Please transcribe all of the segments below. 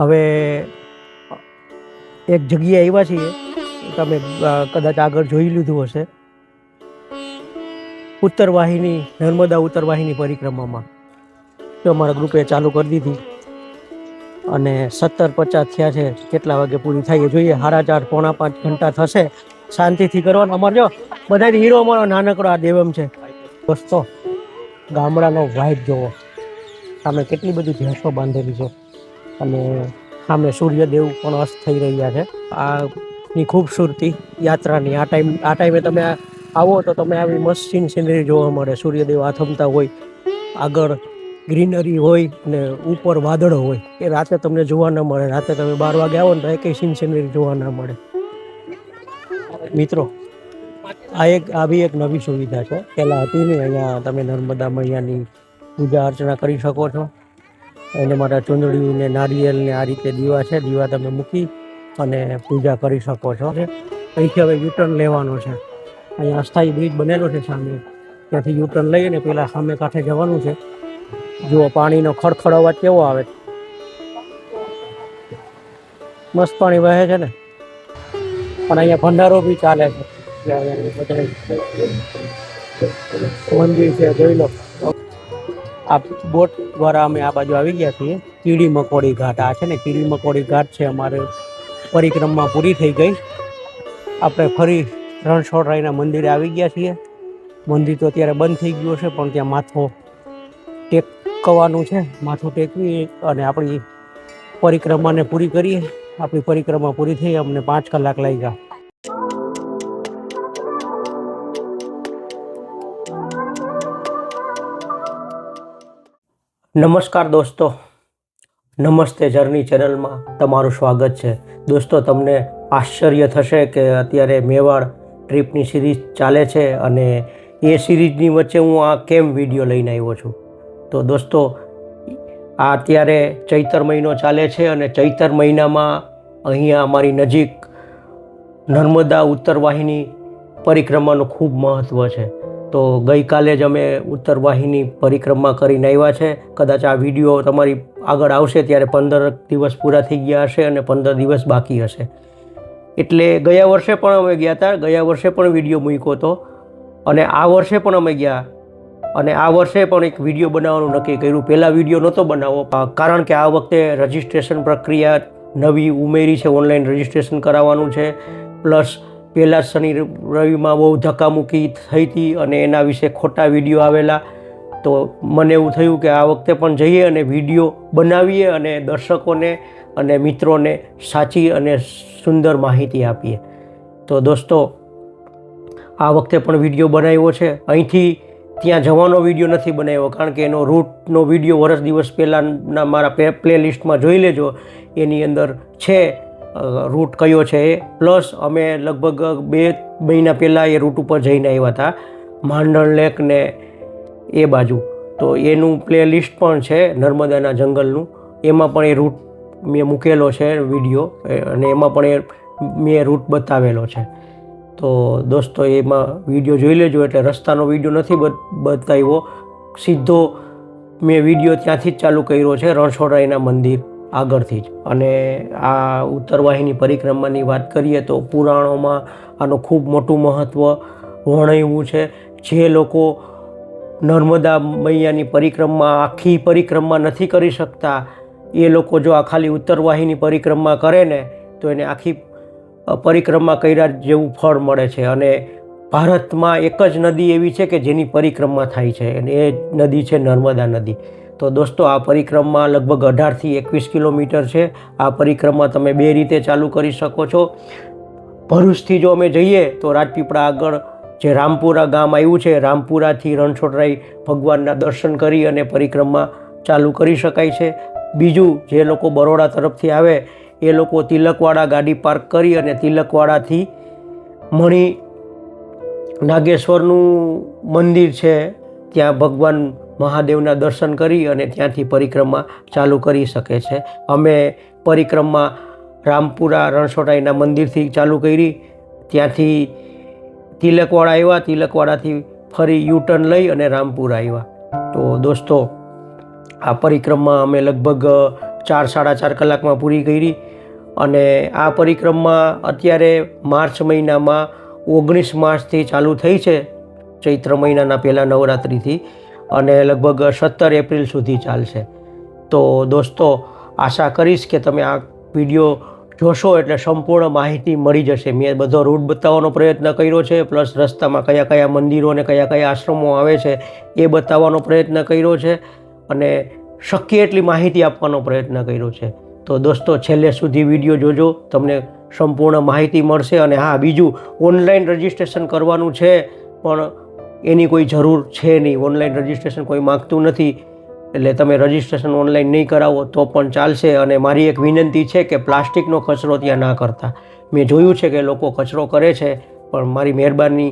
હવે એક જગ્યાએ આવ્યા છીએ, તમે કદાચ આગળ જોઈ લીધું હશે, ઉત્તરવાહિની નર્મદા ઉત્તરવાહિની પરિક્રમામાં તો અમારા ગ્રુપે ચાલુ કરી દીધી અને 17:50 થયા છે. કેટલા વાગે પૂરી થાય એ જોઈએ. 4:30 પોણા 5 ઘંટા થશે. શાંતિથી કરવાનું. અમારે જો બધા હીરો અમારો નાનકડો આ દેવમ છે. દોસ્તો, ગામડાનો વાઇબ જોવો. સામે કેટલી બધી ભેંસો બાંધેલી છે અને સામે સૂર્યદેવ પણ અસ્ત થઈ રહ્યા છે. આની ખૂબસૂરતી યાત્રાની આ ટાઈમે તમે આવો તો તમે આવી મસ્ત સિનરી જોવા મળે. સૂર્યદેવ આથમતા હોય, આગળ ગ્રીનરી હોય અને ઉપર વાદળો હોય. એ રાતે તમને જોવા ન મળે. રાતે તમે 12 વાગે આવો ને તો એ કંઈ સિનરી જોવા ના મળે. મિત્રો, આ બી એક નવી સુવિધા છે. પહેલાં હતી નહીં. અહીંયા તમે નર્મદા મૈયાની પૂજા અર્ચના કરી શકો છો. એને માટે ચૂંદડી ને નારિયેલ ને આ રીતે દીવા છે. દીવા તમે મૂકી અને પૂજા કરી શકો છો. અહીંથી હવે યુટર્ન લેવાનો છે. અહીંયા અસ્થાયી બ્રિજ બનેલો છે સામે. ત્યાંથી યુટર્ન લઈને પેલા સામે કાંઠે જવાનું છે. જુઓ પાણીનો ખડખડ અવાજ કેવો આવે. મસ્ત પાણી વહે છે ને. પણ અહીંયા ભંડારો બી ચાલે છે. મંદિર છે, જોઈ લો. આ બોટ દ્વારા અમે આ બાજુ આવી ગયા છીએ. કીડી મકોડી ઘાટ આ છે ને, કીડી મકોડી ઘાટ છે. અમારે પરિક્રમા પૂરી થઈ ગઈ. આપણે ફરી રણછોડરાયના મંદિરે આવી ગયા છીએ. મંદિર તો અત્યારે બંધ થઈ ગયું છે, પણ ત્યાં માથું ટેકવાનું છે. માથું ટેકવી અને આપણી પરિક્રમાને પૂરી કરીએ. આપણી પરિક્રમા પૂરી થઈ. અમને 5 કલાક લાગ્યા. નમસ્કાર દોસ્તો, નમસ્તે જર્ની ચેનલમાં તમારું સ્વાગત છે. દોસ્તો, તમને આશ્ચર્ય થશે કે અત્યારે મેવાડ ટ્રીપની સિરીઝ ચાલે છે અને એ સિરીઝની વચ્ચે હું આ કેમ વિડીયો લઈને આવ્યો છું. તો દોસ્તો, આ અત્યારે ચૈતર મહિનો ચાલે છે અને ચૈતર મહિનામાં અહીંયા અમારી નજીક નર્મદા ઉત્તરવાહિની પરિક્રમાનું ખૂબ મહત્ત્વ છે. તો ગઈકાલે જ અમે ઉત્તરવાહિની પરિક્રમા કરીને આવ્યા છે. કદાચ આ વિડીયો તમારી આગળ આવશે ત્યારે 15 દિવસ પૂરા થઈ ગયા હશે અને 15 દિવસ બાકી હશે. એટલે ગયા વર્ષે પણ અમે ગયા હતા. ગયા વર્ષે પણ વિડીયો મૂક્યો હતો અને આ વર્ષે પણ અમે ગયા અને આ વર્ષે પણ એક વિડીયો બનાવવાનું નક્કી કર્યું. પહેલાં વિડીયો નહોતો બનાવવો કારણ કે આ વખતે રજિસ્ટ્રેશન પ્રક્રિયા નવી ઉમેરી છે. ઓનલાઈન રજિસ્ટ્રેશન કરાવવાનું છે. પ્લસ પહેલાં શનિ રવિમાં બહુ ધક્કામુક્કી થઈ હતી અને એના વિશે ખોટા વિડીયો આવેલા. તો મને એવું થયું કે આ વખતે પણ જઈએ અને વિડીયો બનાવીએ અને દર્શકોને અને મિત્રોને સાચી અને સુંદર માહિતી આપીએ. તો દોસ્તો, આ વખતે પણ વિડીયો બનાવ્યો છે. અહીંથી ત્યાં જવાનો વિડીયો નથી બનાવ્યો કારણ કે એનો રૂટનો વિડીયો વર્ષ દિવસ પહેલાંના મારા પ્લેલિસ્ટમાં જોઈ લેજો. એની અંદર છે રૂટ કયો છે એ. પ્લસ અમે લગભગ 2 મહિના પહેલાં એ રૂટ ઉપર જઈને આવ્યા હતા, માંડણ લેક ને એ બાજુ. તો એનું પ્લેલિસ્ટ પણ છે નર્મદાના જંગલનું. એમાં પણ એ રૂટ મેં મૂકેલો છે વિડીયો અને એમાં પણ મેં રૂટ બતાવેલો છે. તો દોસ્તો, એમાં વિડીયો જોઈ લેજો. એટલે રસ્તાનો વિડીયો નથી બતાવ્યો, સીધો મેં વિડીયો ત્યાંથી જ ચાલુ કર્યો છે, રણછોડરાયના મંદિર આગળથી જ. અને આ ઉત્તરવાહિની પરિક્રમાની વાત કરીએ તો પુરાણોમાં આનું ખૂબ મોટું મહત્ત્વ વર્ણવ્યું છે. જે લોકો નર્મદા મૈયાની પરિક્રમા આખી પરિક્રમા નથી કરી શકતા, એ લોકો જો આ ખાલી ઉત્તરવાહિની પરિક્રમા કરે ને તો એને આખી પરિક્રમા કર્યા જેવું ફળ મળે છે. અને ભારતમાં એક જ નદી એવી છે કે જેની પરિક્રમા થાય છે અને એ નદી છે નર્મદા નદી. તો દોસ્તો, આ પરિક્રમા લગભગ 18 થી 21 કિલોમીટર છે. આ પરિક્રમા તમે 2 રીતે ચાલુ કરી શકો છો. ભરૂચથી જો અમે જઈએ તો રાજપીપળા આગળ જે રામપુરા ગામ આવ્યું છે, રામપુરાથી રણછોડરાય ભગવાનના દર્શન કરી અને પરિક્રમા ચાલુ કરી શકાય છે. બીજું, જે લોકો બરોડા તરફથી આવે એ લોકો તિલકવાડા ગાડી પાર્ક કરી અને તિલકવાડાથી મણિ નાગેશ્વરનું મંદિર છે ત્યાં ભગવાન મહાદેવના દર્શન કરી અને ત્યાંથી પરિક્રમા ચાલુ કરી શકે છે. અમે પરિક્રમા રામપુરા રણછોડરાયના મંદિરથી ચાલુ કરી, ત્યાંથી તિલકવાડા આવ્યા, તિલકવાડાથી ફરી યુટર્ન લઈ અને રામપુરા આવ્યા. તો દોસ્તો, આ પરિક્રમા અમે લગભગ 4-4.5 કલાકમાં પૂરી કરી. અને આ પરિક્રમા અત્યારે માર્ચ મહિનામાં 19 માર્ચથી ચાલુ થઈ છે, ચૈત્ર મહિનાના પહેલાં નવરાત્રિથી, અને લગભગ 17 એપ્રિલ સુધી ચાલશે. તો દોસ્તો, આશા કરીશ કે તમે આ વિડીયો જોશો એટલે સંપૂર્ણ માહિતી મળી જશે. મેં બધો રૂટ બતાવવાનો પ્રયત્ન કર્યો છે, પ્લસ રસ્તામાં કયા કયા મંદિરો અને કયા કયા આશ્રમો આવે છે એ બતાવવાનો પ્રયત્ન કર્યો છે, અને શક્ય એટલી માહિતી આપવાનો પ્રયત્ન કર્યો છે. તો દોસ્તો, છેલ્લે સુધી વિડીયો જોજો, તમને સંપૂર્ણ માહિતી મળશે. અને હા, બીજું, ઓનલાઈન રજિસ્ટ્રેશન કરવાનું છે, પણ એની કોઈ જરૂર છે નહીં. ઓનલાઈન રજિસ્ટ્રેશન કોઈ માગતું નથી, એટલે તમે રજિસ્ટ્રેશન ઓનલાઈન નહીં કરાવો તો પણ ચાલશે. અને મારી એક વિનંતી છે કે પ્લાસ્ટિકનો કચરો ત્યાં ના કરતા. મેં જોયું છે કે લોકો કચરો કરે છે, પણ મારી મહેરબાની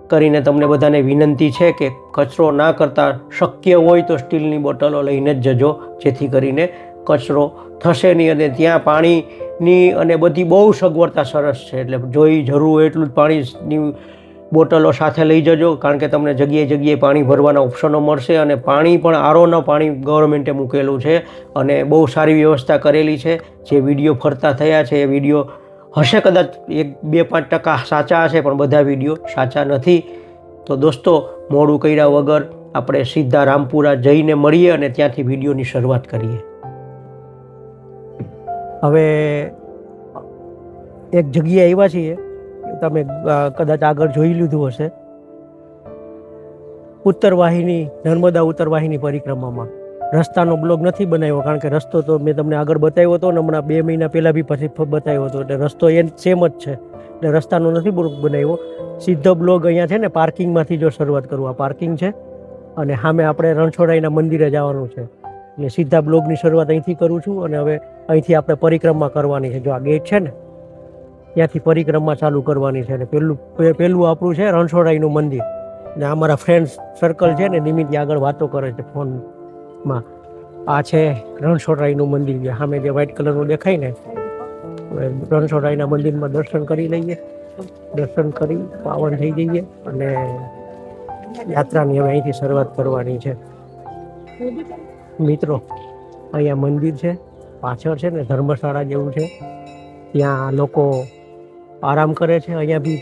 કરીને તમને બધાને વિનંતી છે કે કચરો ના કરતા, શક્ય હોય તો સ્ટીલની બોટલો લઈને જ જજો, જેથી કરીને કચરો થશે નહીં. અને ત્યાં પાણીની અને બધી બહુ સગવડતા સરસ છે, એટલે જોઈ જરૂર હોય એટલું જ પાણીની બોટલો સાથે લઈ જજો, કારણ કે તમને જગ્યાએ જગ્યાએ પાણી ભરવાના ઓપ્શનો મળશે. અને પાણી પણ આરોના પાણી ગવર્મેન્ટે મૂકેલું છે, અને બહુ સારી વ્યવસ્થા કરેલી છે. જે વિડીયો ફરતા થયા છે એ વિડીયો હશે કદાચ 1-2-5% સાચા હશે, પણ બધા વિડીયો સાચા નથી. તો દોસ્તો, મોડું કર્યા વગર આપણે સીધા રામપુરા જઈને મળીએ અને ત્યાંથી વિડીયોની શરૂઆત કરીએ. હવે એક જગ્યાએ આવ્યા છીએ, તમે કદાચ આગળ જોઈ લીધું હશે, ઉત્તરવાહિની, નર્મદા ઉત્તરવાહિની પરિક્રમામાં. રસ્તાનો બ્લોગ નથી બનાવ્યો, કારણ કે રસ્તો તો મેં તમને આગળ બતાવ્યો હતો, ને હમણાં 2 મહિના પહેલાં બી પછી બતાવ્યો હતો, એટલે રસ્તો એ સેમ જ છે, એટલે રસ્તાનો નથી બ્લોગ બનાવ્યો. સીધો બ્લોગ અહીંયા છે ને પાર્કિંગમાંથી જો શરૂઆત કરું. આ પાર્કિંગ છે, અને સામે આપણે રણછોડરાયના મંદિરે જવાનું છે, એટલે સીધા બ્લોગની શરૂઆત અહીંથી કરું છું. અને હવે અહીંથી આપણે પરિક્રમા કરવાની છે. જો આ ગેટ છે ને, ત્યાંથી પરિક્રમા ચાલુ કરવાની છે. અને પહેલું આપણું છે રણછોડરાયનું મંદિર. ને આ મારા ફ્રેન્ડ સર્કલ છે ને, નિમિત્ત આગળ વાતો કરે છે ફોનમાં. આ છે રણછોડરાયનું મંદિર, જે સામે જે વ્હાઇટ કલરનું દેખાય ને, રણછોડરાયના મંદિરમાં દર્શન કરી લઈએ. દર્શન કરી પાવન થઈ જઈએ, અને યાત્રાની હવે અહીંથી શરૂઆત કરવાની છે. મિત્રો, અહીંયા મંદિર છે, પાછળ છે ને ધર્મશાળા જેવું છે, ત્યાં લોકો આરામ કરે છે. અહીંયા બી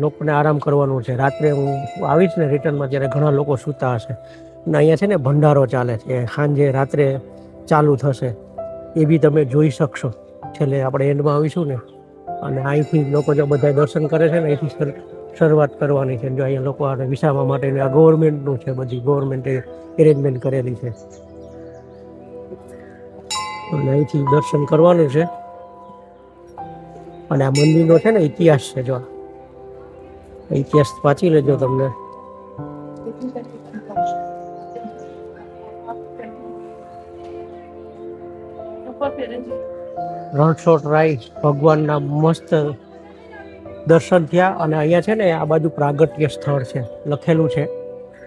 લોકોને આરામ કરવાનું છે. રાત્રે હું આવીશ ને રિટર્નમાં, ત્યારે ઘણા લોકો સૂતા હશે. અને અહીંયા છે ને ભંડારો ચાલે છે, સાંજે રાત્રે ચાલુ થશે, એ બી તમે જોઈ શકશો. છેલ્લે આપણે એન્ડમાં આવીશું ને, અને અહીંથી લોકો જો બધા દર્શન કરે છે ને, અહીંથી શરૂઆત કરવાની છે. જો અહીંયા લોકો આને વિસામા માટેની આ ગવર્મેન્ટનું છે, બધી ગવર્મેન્ટે એરેન્જમેન્ટ કરેલી છે, અને અહીંથી દર્શન કરવાનું છે. અને આ મંદિરનો છે ને ઇતિહાસ છે, જો ઇતિહાસ વાંચી લેજો તમને. રણછોડરાય ભગવાનના મસ્ત દર્શન થયા. અને અહીંયા છે ને આ બાજુ પ્રાગટ્ય સ્થળ છે, લખેલું છે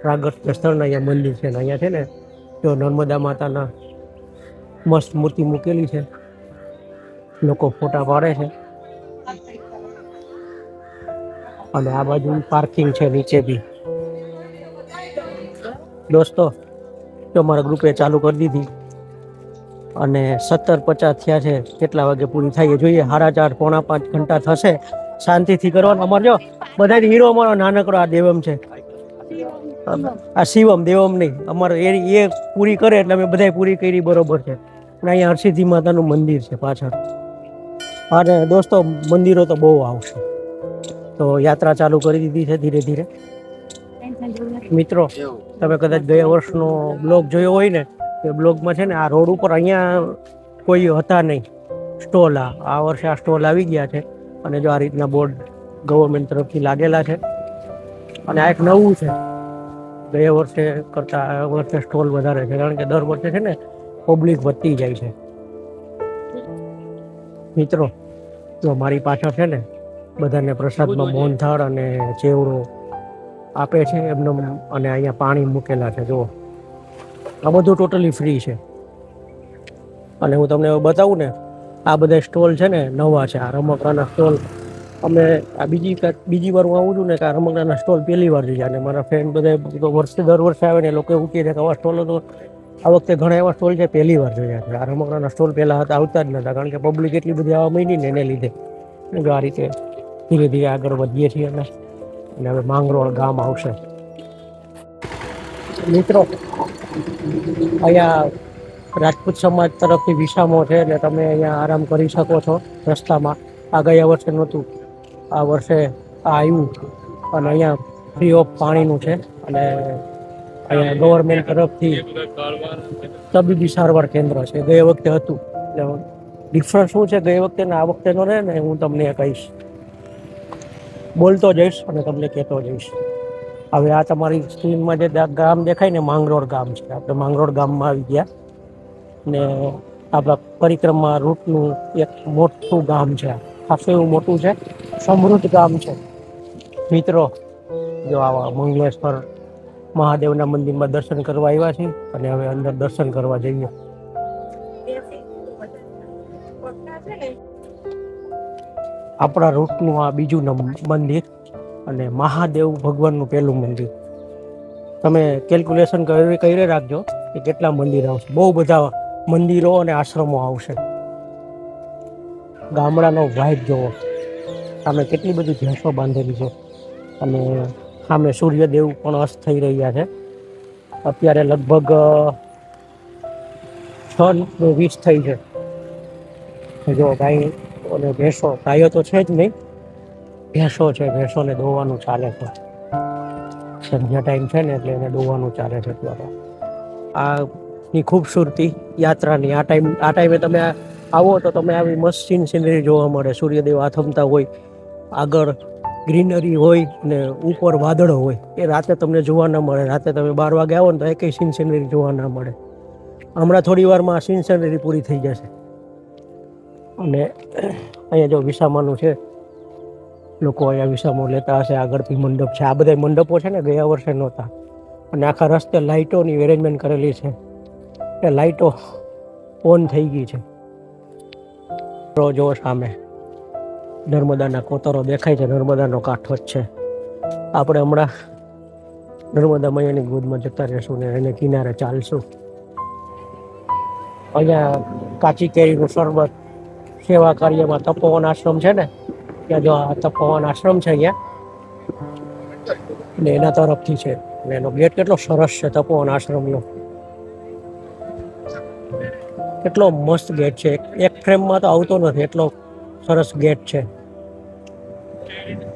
પ્રાગટ્ય સ્થળ. અહીંયા મંદિર છે ને, અહીંયા છે ને જો નર્મદા માતાના મસ્ત મૂર્તિ મૂકેલી છે, લોકો ફોટા પાડે છે. અને આ બાજુ પાર્કિંગ છે નીચે બી. દોસ્તો, તો મારા ગ્રુપે ચાલુ કરી દીધી, અને 17:50 થયા છે. કેટલા વાગે પૂરી થાય જોઈએ? 4:30-4:45 ઘંટા થશે. શાંતિથી કરવાનું. અમારે જો બધા હીરો અમારો નાનકડો આ દેવમ છે, આ શિવમ, દેવમ નહીં. અમારે એ પૂરી કરે એટલે અમે બધાય પૂરી કરી, બરોબર છે. અને અહીંયા હરસિદ્ધિ માતાનું મંદિર છે પાછળ. અને દોસ્તો, મંદિરો તો બહુ આવશે. તો યાત્રા ચાલુ કરી દીધી છે ધીરે ધીરે. મિત્રો, તમે કદાચ ગયા વર્ષનો બ્લોગ જોયો હોય ને, એ બ્લોગમાં છે ને આ રોડ ઉપર અહીંયા કોઈ હતા નહીં સ્ટોલ. આ વર્ષે આ સ્ટોલ આવી ગયા છે, અને જો આ રીતના બોર્ડ ગવર્મેન્ટ તરફથી લાગેલા છે. અને આ એક નવું છે, ગયા વર્ષે કરતાં આ વર્ષે સ્ટોલ વધારે છે, કારણ કે દર વર્ષે છે ને પબ્લિક વધતી જાય છે. મિત્રો, જો મારી પાછળ છે ને બધાને પ્રસાદમાં મોહનથાળ અને ચેવડો આપે છે એમને, અને અહીંયા પાણી મૂકેલા છે. જો આ બધું ટોટલી ફ્રી છે. અને હું તમને બતાવું ને, આ બધા સ્ટોલ છે ને નવા છે. આ રમકડાના સ્ટોલ અમે આ બીજી વાર હું આવું છું ને, કે આ રમકડાના સ્ટોલ પહેલી વાર જોઈએ. અને મારા ફ્રેન્ડ બધા દર વર્ષે આવે ને, લોકો એવું કહે છે કે આવા સ્ટોલો તો આ વખતે ઘણા એવા સ્ટોલ છે પહેલી વાર જોયા છે. આ રમકડાના સ્ટોલ પહેલાં હતા આવતા જ નહોતા, કારણ કે પબ્લિક એટલી બધી આવવા માંડી ને એને લીધે. આ રીતે ધીરે ધીરે આગળ વધીએ છીએ અમે, અને હવે માંગરોળ ગામ આવશે. મિત્રો, અહીંયા રાજપૂત સમાજ તરફથી વિસામો છે, એટલે તમે અહીંયા આરામ કરી શકો છો રસ્તામાં. આ ગયા વર્ષે નહોતું, આ વર્ષે આ આવ્યું, અને અહીંયા ફ્રી ઓફ પાણીનું છે. અને અહીંયા ગવર્મેન્ટ તરફથી તબીબી સારવાર કેન્દ્ર છે. ગઈ વખતે હતું, એટલે ડિફરન્સ શું છે ગઈ વખતે ને આ વખતેનો રહે ને હું તમને કહીશ, બોલતો જઈશ અને તમને કહેતો જઈશ. હવે આ તમારી સ્ક્રીનમાં જે ગામ દેખાય ને માંગરોળ ગામ છે. આપણે માંગરોળ ગામમાં આવી ગયા, ને આપણા પરિક્રમા રૂટનું એક મોટું ગામ છે, ખાસું એવું મોટું છે, સમૃદ્ધ ગામ છે. મિત્રો, જો આવા મંગલેશ્વર મહાદેવના મંદિરમાં દર્શન કરવા આવ્યા છીએ, અને હવે અંદર દર્શન કરવા જઈએ. આપણા રૂટનું આ બીજું મંદિર, અને મહાદેવ ભગવાનનું પહેલું મંદિર. તમે કેલ્ક્યુલેશન કરી રાખજો કે કેટલા મંદિર આવશે. બહુ બધા મંદિરો અને આશ્રમો આવશે. ગામડાનો વાઇબ જોવો, સામે કેટલી બધી ભેંસો બાંધેલી છે, અને સામે સૂર્યદેવ પણ અસ્ત થઈ રહ્યા છે. અત્યારે લગભગ 6:20 થઈ છે. જો ગાય અને ભેંસો, ગાયો તો છે જ નહીં, ભેંસો છે, ભેંસોને દોવાનું ચાલે છે. સંધ્યા ટાઈમ છે ને એટલે એને દોવાનું ચાલે છે. આની ખૂબસૂરતી યાત્રાની આ ટાઈમે તમે આવો તો તમે આવી મસ્ત સીનરી જોવા મળે. સૂર્યદેવ આથમતા હોય, આગળ ગ્રીનરી હોય ને ઉપર વાદળો હોય. એ રાતે તમને જોવા ન મળે. રાતે તમે 12 વાગે આવો ને તો એકેય સીનરી જોવા ના મળે. હમણાં થોડી વારમાં સીનરી પૂરી થઈ જશે. અને અહીંયા જો વિસામાનું છે, લોકો અહીંયા વિસામો લેતા હશે. આગળથી મંડપ છે. આ બધા મંડપો છે ને ગયા વર્ષે નહોતા, અને આખા રસ્તે લાઇટોની એરેન્જમેન્ટ કરેલી છે. એ લાઇટો ઓન થઈ ગઈ છે. જો સામે નર્મદાના કોતરો દેખાય છે, નર્મદાનો કાંઠો જ છે. આપણે હમણાં નર્મદા મૈયાની ગોદમાં જતા રહીશું ને એને કિનારે ચાલશું. અહીંયા કાચી કેરીનું શરબત સેવા કાર્યમાં તપોવન આશ્રમ છે ને, ત્યાં જો આ તપોવન આશ્રમ છે અહીંયા, ને એના તરફથી છે. અને એનો ગેટ કેટલો સરસ છે તપોવન આશ્રમનો, કેટલો મસ્ત ગેટ છે. એક ફ્રેમમાં તો આવતો નથી, એટલો સરસ ગેટ છે.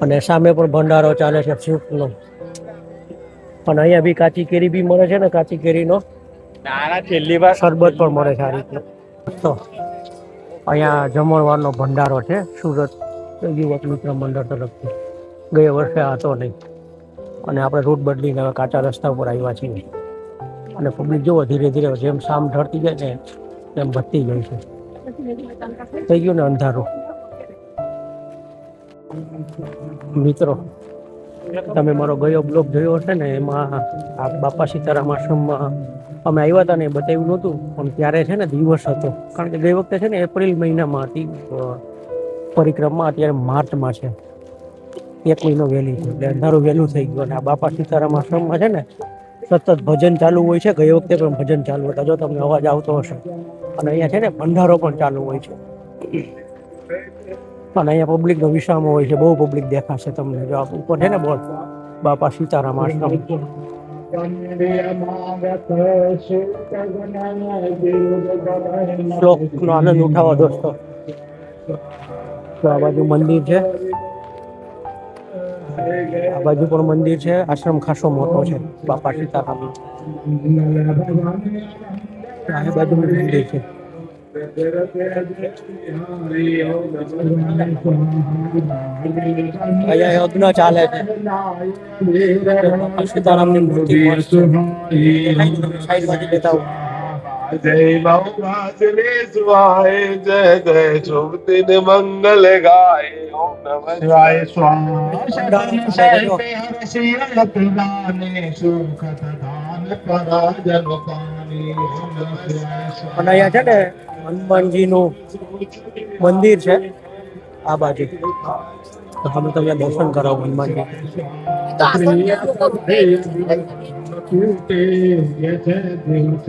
અને સામે પણ ભંડારો ચાલે છે ફ્રૂટનો. અને અહીંયા બી કાચી કેરી બી મળે છે ને, કાચી કેરીનો શરબત પણ મળે છે આ રીતનો. તો અહીંયા જમણવારનો ભંડારો છે સુરત યુવક મિત્ર મંડળ તરફથી. ગયા વર્ષે હતો નહીં, અને આપણે રૂટ બદલીને હવે કાચા રસ્તા ઉપર આવ્યા છીએ. અને પબ્લિક જુઓ ધીરે ધીરે જેમ શામ ઢળતી જાય ને તેમ વધતી જાય છે. થઈ ગયું ને અંધારું. મિત્રો, તમે મારો ગયો બ્લોગ જોયો હશે ને, એમાં આ બાપા સીતારામ આશ્રમમાં અમે આવ્યા હતા ને એ બતાવ્યું નહોતું, પણ ત્યારે છે ને દિવસ હતો. કારણ કે ગઈ વખતે છે ને એપ્રિલ મહિનામાં હતી પરિક્રમા, અત્યારે માર્ચમાં છે. 1 મહિનો વહેલી છે, એટલે અંધારું વહેલું થઈ ગયું. અને આ બાપા સીતારામ આશ્રમમાં છે ને સતત ભજન ચાલુ હોય છે. ગઈ વખતે પણ ભજન ચાલુ હતા, જો તમને અવાજ આવતો હશે. અને અહીંયા છે ને ભંડારો પણ ચાલુ હોય છે. અને અહીંયા પબ્લિકનો વિસામો હોય છે, બહુ પબ્લિક દેખાશે તમને. જો ઉપર છે ને બોર્ડ બાપા સીતારામ આશ્રમ. શ્લોકનો આનંદ ઉઠાવો દોસ્તો. તો આ બાજુ મંદિર છે, આ બાજુ પણ મંદિર છે. આશ્રમ ખાસો મોટો છે બાપા સીતારામ. આ બાજુ મંદિર છે. અહીંયા યજ્ઞ ચાલે છે. બાપા સીતારામની મૂર્તિ સાઈડ બાજુ લેતા આવો. જય બાઉ સ્વાય જય જય શુભ દિન મંગલ ગાય ઓમ નમઃ શિવાય અને અહીંયા છે ને હનુમાનજીનું મંદિર છે આ બાજુ. તો અમે તમને દર્શન કરાવો હનુમાનજી.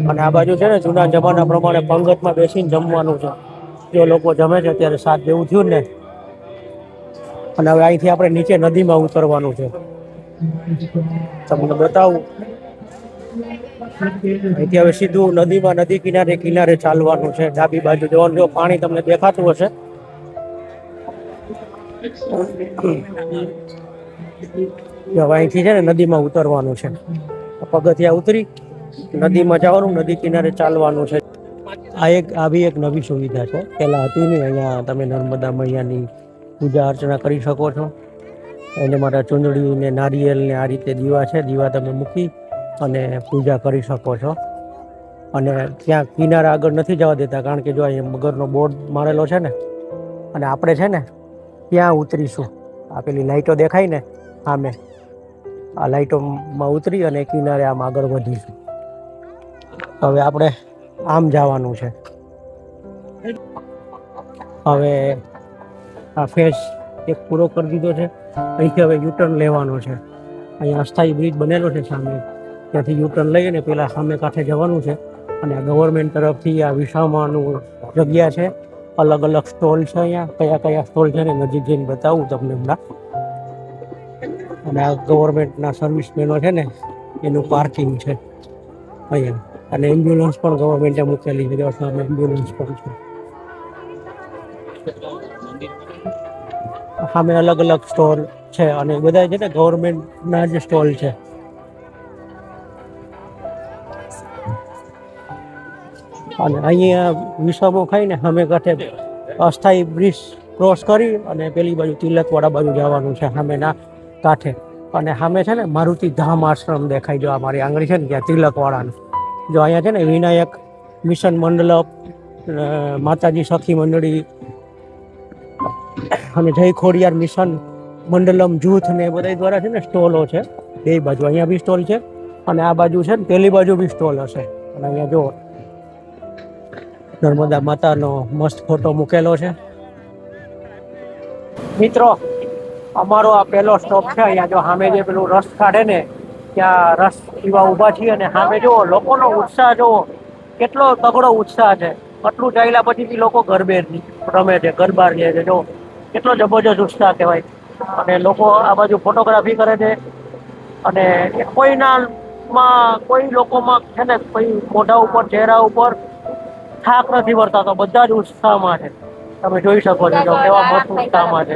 અને આ બાજુ છે ને જૂના જમાના પ્રમાણે પંગતમાં બેસીને જમવાનું છે. જો લોકો જમે છે ત્યારે સાત જેવું થયું ને. અને હવે અહીંથી આપણે નીચે નદીમાં ઉતરવાનું છે. તમને બતાવું. અહીંથી હવે સીધું નદીમાં નદી કિનારે કિનારે ચાલવાનું છે. ડાબી બાજુ જોવાનું, જો પાણી તમને દેખાતું હશે. હવે અહીંથી છે ને નદીમાં ઉતરવાનું છે. પગથિયા ઉતરી નદીમાં જવાનું, નદી કિનારે ચાલવાનું છે. આ બી એક નવી સુવિધા છે. પહેલા હતી નહીં. અહીંયા તમે નર્મદા મૈયાની પૂજા અર્ચના કરી શકો છો. એને માટે ચૂંદડી ને નારિયેલ ને આ રીતે દીવા છે, દીવા તમે મૂકી અને પૂજા કરી શકો છો. અને ત્યાં કિનારા આગળ નથી જવા દેતા, કારણ કે જો અહીંયા મગરનો બોર્ડ મારેલો છે ને. અને આપણે છે ને ત્યાં ઉતરીશું. આ પેલી લાઈટો દેખાય ને સામે, આ લાઈટોમાં ઉતરી અને કિનારે આમ આગળ વધીશું. હવે આપણે આમ જવાનું છે. હવે આ ફેસ એક પૂરો કરી દીધો છે. અહીંથી હવે યુટર્ન લેવાનો છે. અહીંયા અસ્થાયી બ્રિજ બનેલો છે સામે, ત્યાંથી યુટર્ન લઈને પેલા સામે કાંઠે જવાનું છે. અને આ ગવર્મેન્ટ તરફથી આ વિસામાનું જગ્યા છે. અલગ અલગ સ્ટોલ છે. અહીંયા કયા કયા સ્ટોલ છે ને નજીક જઈને બતાવું તમને હમણાં. અને આ ગવર્મેન્ટના સર્વિસમેનો છે ને એનું પાર્કિંગ છે અહીંયા. અને એમ્બ્યુલન્સ પણ ગવર્મેન્ટે મૂકેલી છે. સામે એમ્બ્યુલન્સ પણ છે. સામે અલગ અલગ સ્ટોલ છે અને બધા છે ને ગવર્મેન્ટના જે સ્ટોલ છે. અને અહીંયા વિસામો ખાઈને સામે કાંઠે અસ્થાયી બ્રિજ ક્રોસ કરી અને પેલી બાજુ તિલકવાડા બાજુ જવાનું છે સામેના કાંઠે. અને સામે છે ને મારુતિ ધામ આશ્રમ દેખાય. જો આ મારી આંગળી છે ને ત્યાં તિલકવાડાનું. જો અહીંયા છે ને વિનાયક મિશન મંડલપ, માતાજી સખી મંડળી અને જય ખોડિયાર મિશન મંડલમ જૂથ ને એ બધા દ્વારા છે ને સ્ટોલો છે બે બાજુ. અહીંયા બી સ્ટોલ છે અને આ બાજુ છે ને પેલી બાજુ બી સ્ટોલ હશે. અને અહીંયા જો નર્મદા માતાનો મસ્ત ફોટો મૂકેલો છે. મિત્રો, અમારો આ પહેલો સ્ટોપ છે. અહીંયા જો સામે જે પેલું રસ કાઢે ને ત્યાં રસ પીવા ઊભા છીએ. અને સામે જુઓ લોકોનો ઉત્સાહ, જુઓ કેટલો તગડો ઉત્સાહ છે. આટલું ચાલ્યા પછી લોકો ગરબે રમે છે, ગરબા રહે છે. જો કેટલો જબરજસ્ત ઉત્સાહ કહેવાય. અને લોકો આ બાજુ ફોટોગ્રાફી કરે છે. અને કોઈ લોકોમાં છે ને કોઈ મોઢા ઉપર, ચહેરા ઉપર થાક નથી વર્તાતો. બધા જ ઉત્સાહમાં છે. તમે જોઈ શકો છો જો કેવા મસ્ત ઉત્સાહમાં છે.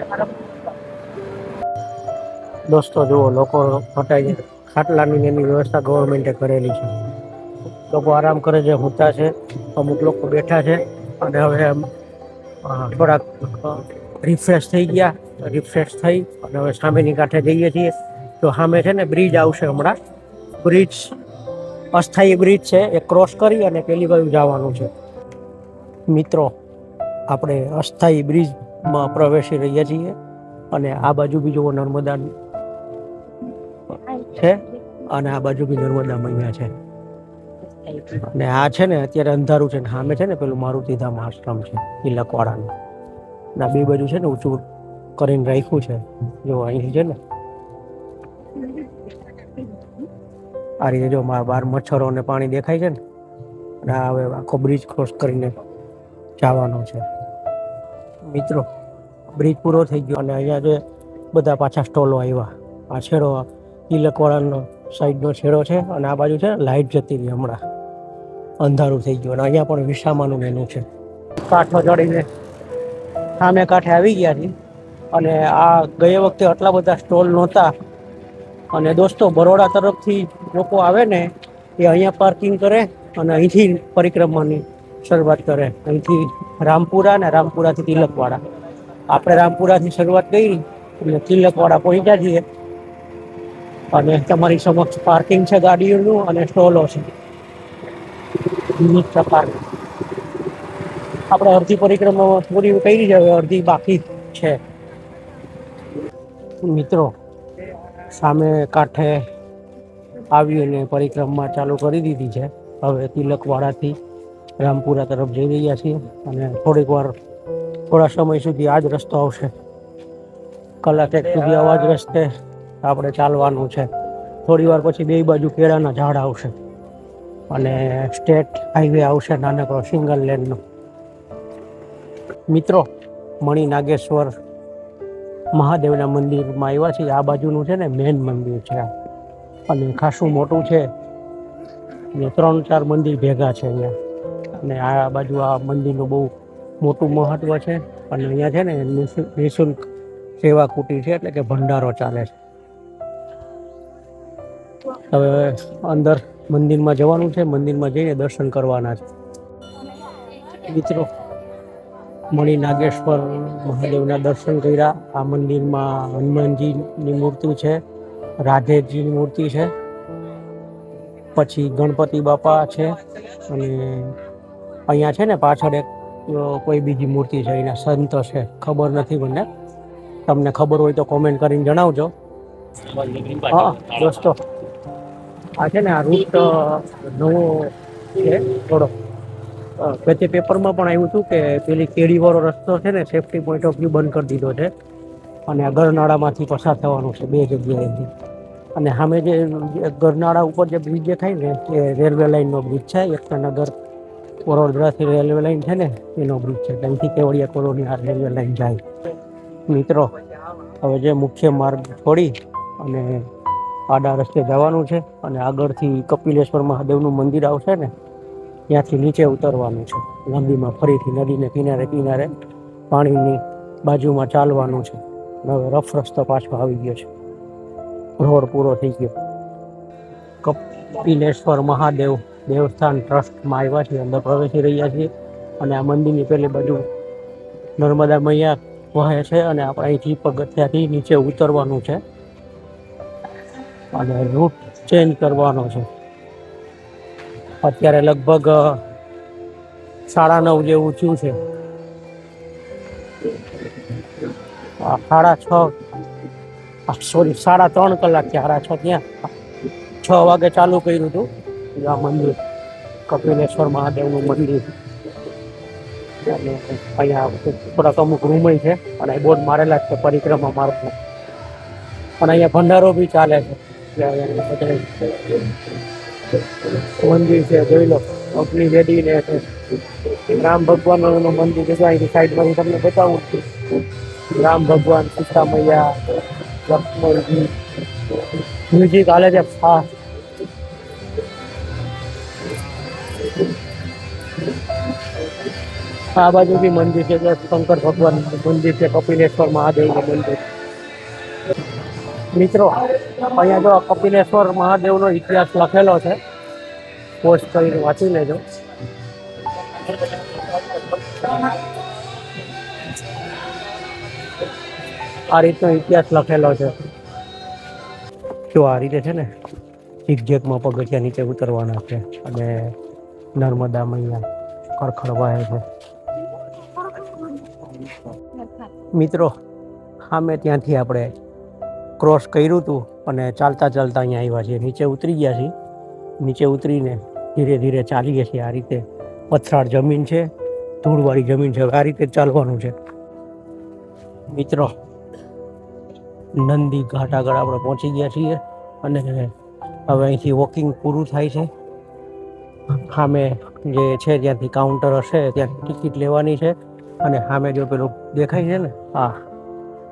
દોસ્તો જુઓ, લોકો હટાઈ ખાટલાની એની વ્યવસ્થા ગવર્મેન્ટે કરેલી છે. લોકો આરામ કરે છે, સૂતા છે, અમુક લોકો બેઠા છે. અને હવે થોડાક રિફ્રેશ થઈ ગયા. રિફ્રેશ થઈ અને હવે સામેની કાંઠે જઈએ છીએ. તો સામે છે ને બ્રિજ આવશે હમણાં. બ્રિજ અસ્થાયી બ્રિજ છે, એ ક્રોસ કરી અને પેલી બાજુ જવાનું છે. મિત્રો, આપણે અસ્થાયી બ્રિજમાં પ્રવેશી રહ્યા છીએ. અને આ બાજુ બી જુઓ નર્મદા છે અને આ બાજુ બી નર્મદા મૈયા છે. અને આ છે ને અત્યારે અંધારું છે. ને સામે છે ને પેલું મારુતિધામ આશ્રમ છે તિલકવાડાનું. ના બે બાજુ છે ને ઊંચું કરીને રાખ્યું છે. જો અહીં છે ને આ રીતે જો બહાર મચ્છરો ને પાણી દેખાય છે ને. અને આ હવે આખો બ્રિજ ક્રોસ કરીને જવાનો છે. મિત્રો, બ્રિજ પૂરો થઈ ગયો અને અહીંયા જે બધા પાછા સ્ટોલો આવ્યા. આ છેડો તિલકવાડાનો સાઈડનો છેડો છે. અને આ બાજુ છે ને લાઇટ જતી રહી હમણાં, અંધારું થઈ ગયું. અને અહીંયા પણ વિસામાનું મેનુ છે. કાંઠો ચડીને સામે કાંઠે આવી ગયા છે. અને આ ગયે વખતે આટલા બધા સ્ટોલ નહોતા. અને દોસ્તો, બરોડા તરફથી લોકો આવે ને એ અહીંયા પાર્કિંગ કરે અને અહીંથી પરિક્રમાની શરૂઆત કરે. અહીંથી રામપુરા ને રામપુરાથી તિલકવાડા. આપણે રામપુરાથી શરૂઆત કરી એટલે તિલકવાડા પહોંચ્યા છીએ. અને તમારી સમક્ષ પાર્કિંગ છે ગાડીઓનું અને સ્ટોલો છે વિવિધ પ્રકારની. આપણે અડધી પરિક્રમા પૂરી કરી છે, અડધી બાકી છે. મિત્રો, સામે કાંઠે આવીને પરિક્રમા ચાલુ કરી દીધી છે. હવે તિલકવાડાથી રામપુરા તરફ જઈ રહ્યા છીએ. અને થોડા સમય સુધી આ જ રસ્તો આવશે. કલાક એક સુધી આવા જ રસ્તે આપણે ચાલવાનું છે. થોડી વાર પછી બે બાજુ કેળાના ઝાડ આવશે અને સ્ટેટ હાઈવે આવશે નાનકડો સિંગલ લેનનો. મિત્રો, મણિ નાગેશ્વર મહાદેવના મંદિરમાં આવ્યા છીએ. આ બાજુનું છે ને મેન મંદિર છે આ, અને ખાસું મોટું છે. 3-4 મંદિર ભેગા છે અહીંયા, અને આ બાજુ આ મંદિરનું બહુ મોટું મહત્વ છે. અને અહીંયા છે ને નિઃશુલ્ક સેવા કુટીર છે, એટલે કે ભંડારો ચાલે છે. હવે અંદર મંદિરમાં જવાનું છે, મંદિરમાં જઈને દર્શન કરવાના છે. મિત્રો, મણિ નાગેશ્વર મહાદેવના દર્શન કર્યા. આ મંદિરમાં હનુમાનજીની મૂર્તિ છે, રાધેજીની મૂર્તિ છે, પછી ગણપતિ બાપા છે, અને અહીંયા છે ને પાછળ એક કોઈ બીજી મૂર્તિ છે, એના સંત છે, ખબર નથી મને. તમને ખબર હોય તો કોમેન્ટ કરીને જણાવજો. હા દોસ્તો, આ છે ને આ રૂટ નવો છે થોડો. વચ્ચે પેપરમાં પણ આવ્યું હતું કે પેલી કેડીવાળો રસ્તો છે ને સેફટી પોઈન્ટ ઓફ વ્યૂ બંધ કરી દીધો છે, અને આ ગરનાળામાંથી પસાર થવાનું છે 2 જગ્યાએથી. અને સામે જે ગરનાળા ઉપર જે બ્રિજ દેખાય ને એ રેલવે લાઇનનો બ્રિજ છે. એકતાનગર વડોદરાથી રેલવે લાઇન છે ને એનો બ્રિજ છે. ત્યાંથી કેવડિયા કોલોની આ રેલવે લાઇન જાય. મિત્રો, હવે જે મુખ્ય માર્ગ છોડી અને આડા રસ્તે જવાનું છે, અને આગળથી કપિલેશ્વર મહાદેવનું મંદિર આવશે ને ત્યાંથી નીચે ઉતરવાનું છે નદીમાં. ફરીથી નદીને કિનારે કિનારે પાણીની બાજુમાં ચાલવાનું છે. હવે રફ રસ્તો પાછો આવી ગયો છે, રોડ પૂરો થઈ ગયો. કપિલેશ્વર મહાદેવ દેવસ્થાન ટ્રસ્ટમાં આવ્યા છીએ, અંદર પ્રવેશી રહ્યા છીએ. અને આ મંદિરની પેલી બાજુ નર્મદા મૈયા વહે છે, અને આપણે અહીંથી પગથિયાથી નીચે ઉતરવાનું છે અને રૂટ ચેન્જ કરવાનો છે. અત્યારે લગભગ 9:30 જેવું થયું છે. 3:30 કલાક થયા. 6:30 ત્યાં 6 વાગે ચાલુ કર્યું હતું આ મંદિર, કપિલેશ્વર મહાદેવનું મંદિર. અને અહીંયા થોડાક અમુક રૂમય છે, અને બોર્ડ મારેલા છે પરિક્રમા માર્ગ. અને અહીંયા ભંડારો બી ચાલે છે. મંદિર છે, જોઈ લો. અગ્નિ વેદી ને રામ ભગવાનનું મંદિર છે. અહીંથી સાઈડમાંથી તમને બતાવું છું. રામ ભગવાન, સીતા મૈયા, લક્ષ્મણજી. મ્યુઝિક હાલે છે ફાસ્ટ. આ બાજુ બી મંદિર છે, શંકર ભગવાન મંદિર છે, કપિલેશ્વર મહાદેવનું મંદિર. મિત્રો, અહીંયા જો કપિલેશ્વર મહાદેવનો ઇતિહાસ લખેલો છે, પોસ્ટ કરીને વાંચી લેજો. આ રીતનો ઇતિહાસ લખેલો છે. જો આ રીતે છે ને ઝીકઝેકમાં પગથિયા નીચે ઉતરવાના છે, અને નર્મદા મૈયા ખડખડ વહે છે. મિત્રો, સામે ત્યાંથી આપણે ક્રોસ કર્યું હતું અને ચાલતા ચાલતા અહીંયા આવ્યા છીએ. નીચે ઉતરી ગયા છીએ. નીચે ઉતરીને ધીરે ધીરે ચાલીએ છીએ. આ રીતે પથરાળ જમીન છે, ધૂળવાળી જમીન છે. આ રીતે ચાલવાનું છે. મિત્રો, નંદી ઘાટ આગળ આપણે પહોંચી ગયા છીએ, અને હવે અહીંથી વોકિંગ પૂરું થાય છે. સામે જે છે ત્યાંથી કાઉન્ટર હશે, ત્યાંથી ટિકિટ લેવાની છે. અને સામે જો પેલું દેખાય છે ને, હા,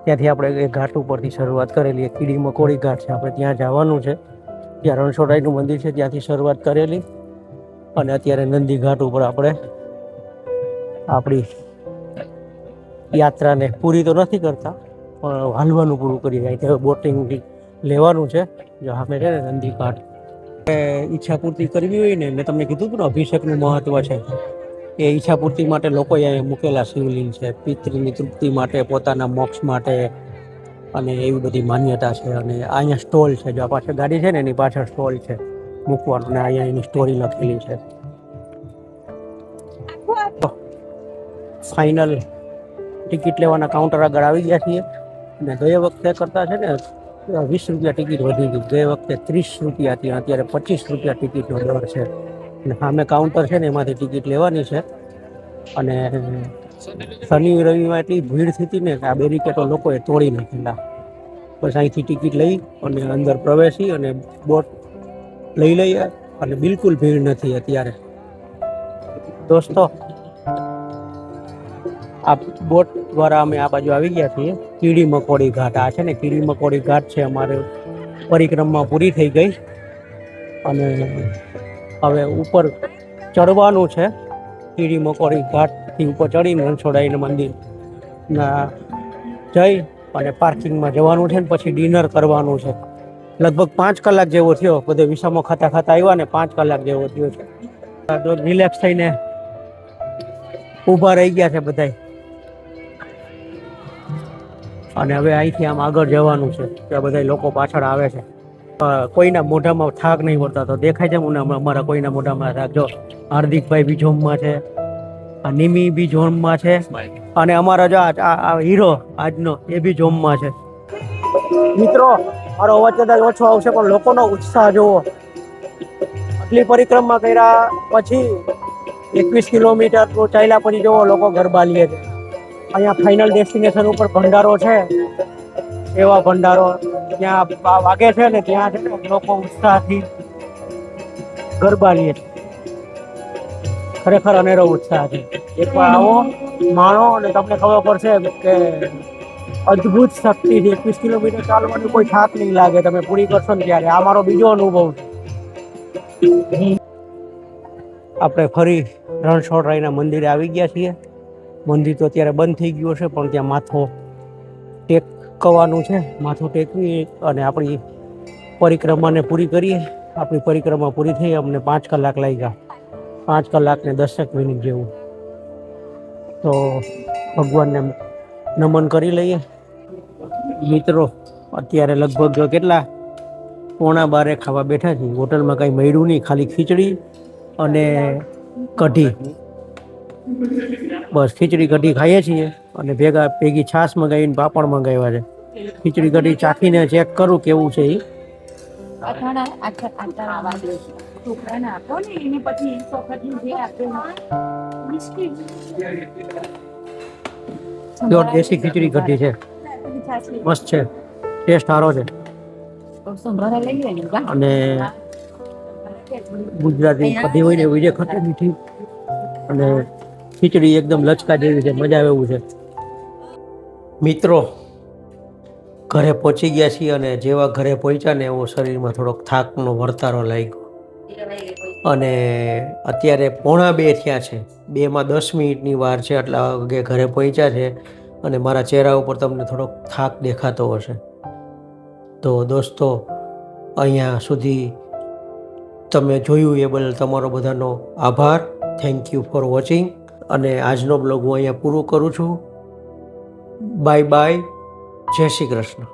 ત્યાંથી આપણે એ ઘાટ ઉપરથી શરૂઆત કરેલી. કીડી મકોડી ઘાટ છે, આપણે ત્યાં જવાનું છે. ત્યાં રણછોડરાયનું મંદિર છે, ત્યાંથી શરૂઆત કરેલી. અને અત્યારે નંદી ઘાટ ઉપર આપણે આપણી યાત્રાને પૂરી તો નથી કરતા, પણ હાલવાનું પૂરું કરી જાય. ત્યાં બોટિંગ લેવાનું છે. જો સામે છે ને નંદી ઘાટ. ઈચ્છા પૂર્તિ કરવી હોય ને, મેં તમને કીધું હતું ને અભિષેકનું મહત્વ છે. એ ઈચ્છા પૂર્તિ માટે લોકોએ અહીંયા મૂકેલા શિવલિંગ છે. પિતૃની તૃપ્તિ માટે, પોતાના મોક્ષ માટે, અને એવી બધી માન્યતા છે. અને અહીંયા સ્ટોલ છે. જો આ પાછળ ગાડી છે ને એની પાછળ સ્ટોલ છે મૂકવાનું, અને અહીંયા એની સ્ટોરી લખેલી છે. ફાઇનલ ટિકિટ લેવાના કાઉન્ટર આગળ આવી ગયા છીએ. અને ગયે વખતે કરતાં છે ને 20 રૂપિયા ટિકિટ વધી ગઈ. ગયે વખતે 30 રૂપિયા હતી, અત્યારે 25 રૂપિયા ટિકિટનો દર છે. અને સામે કાઉન્ટર છે ને એમાંથી ટિકિટ લેવાની છે. અને શનિ રવિમાં એટલી ભીડ થતી ને કે આ બેરિકેટો લોકોએ તોડી નાખેલા. બસ અહીંથી ટિકિટ લઈ અને અંદર પ્રવેશી અને બોટ લઈ લઈએ અને બિલકુલ ભીડ નથી અત્યારે દોસ્તો. આ બોટ દ્વારા અમે આ બાજુ આવી ગયા છીએ કીડી મકોડી ઘાટ. આ છે ને કીડી મકોડી ઘાટ છે. અમારે પરિક્રમા પૂરી થઈ ગઈ અને હવે ઉપર ચડવાનું છે. કીડી મકોડી ઘાટથી ઉપર ચડીને રણછોડરાયના મંદિરના જઈ અને પાર્કિંગમાં જવાનું છે ને પછી ડિનર કરવાનું છે. લગભગ 5 કલાક જેવો થયો. બધે વિસામો ખાતા ખાતા આવ્યા ને 5 કલાક જેવો થયો છે. રિલેક્સ થઈને ઊભા રહી ગયા છે બધા અને હવે અહીંથી આમ આગળ જવાનું છે. ત્યાં બધા લોકો પાછળ આવે છે. કોઈના મોઢામાં થાક નહીં પડતા તો દેખાય છે મને અમારા કોઈના મોઢામાં થાક. જો હાર્દિકભાઈ બી જોમમાં છે, આ નિમી બી જોમમાં છે અને અમારા જો આ હીરો આજનો એ બી જોમમાં છે. મિત્રો મારો અવાજ કદાચ ઓછો આવશે પણ લોકોનો ઉત્સાહ જોવો. આટલી પરિક્રમા કર્યા પછી 21 કિલોમીટર ચાલ્યા પછી જોવો લોકો ગરબા લે છે. અહીંયા ફાઇનલ ડેસ્ટિનેશન ઉપર ભંડારો છે. એવા ભંડારો ત્યાં વાગે છે ને ત્યાં છે ને લોકો ઉત્સાહથી ગરબા લે છે. ખરેખર અનેરો ઉત્સાહ છે. એકવાર આવો માણો અને તમને ખબર પડશે કે અદ્ભુત શક્તિ છે. 21 કિલોમીટર ચાલવાની કોઈ થાક નહીં લાગે. તમે પૂરી કરશો ને ત્યારે. આ મારો બીજો અનુભવ છે. આપણે ફરી રણછોડરાયના મંદિરે આવી ગયા છીએ. મંદિર તો અત્યારે બંધ થઈ ગયું છે પણ ત્યાં માથો ટેકવાનું છે. માથું ટેકવી અને આપણી પરિક્રમાને પૂરી કરીએ. આપણી પરિક્રમા પૂરી થઈ. અમને 5 કલાક લાગ્યા. 5 કલાક ને 10 મિનિટ જેવું. તો ભગવાનને નમન કરી લઈએ. મિત્રો અત્યારે લગભગ કેટલા 11:15 ખાવા બેઠા છીએ. હોટલમાં કંઈ મળ્યું નહીં, ખાલી ખીચડી અને કઢી. બસ ખીચડી કઢી ખાઈએ છીએ અને ભેગી છાશ મંગાવીને પાપડ મંગાવ્યા છે. ખીચડી કઢી ચાખીને ચેક કરું કેવું છે એ. પ્યોર દેશી ખીચડી કઢી છે. મસ્ત છે. ટેસ્ટ સારો છે. અને ગુજરાતી કઢી હોય ને એવી ખટ્ટી મીઠી અને ખીચડી એકદમ લચકા જેવી છે. મજા આવે એવું છે. મિત્રો ઘરે પહોંચી ગયા છીએ અને જેવા ઘરે પહોંચ્યા ને એવો શરીરમાં થોડોક થાકનો વર્તારો લાગ્યો અને અત્યારે 1:45 થયા છે. 2માં 10 મિનિટની વાર છે. આટલા વાગે ઘરે પહોંચ્યા છે અને મારા ચહેરા ઉપર તમને થોડોક થાક દેખાતો હશે. તો દોસ્તો અહીંયા સુધી તમે જોયું એ બદલ તમારો બધાનો આભાર. Thank you for watching. અને આજનો બ્લોગ હું અહીંયા પૂરો કરું છું. Bye bye. જય શ્રી કૃષ્ણ.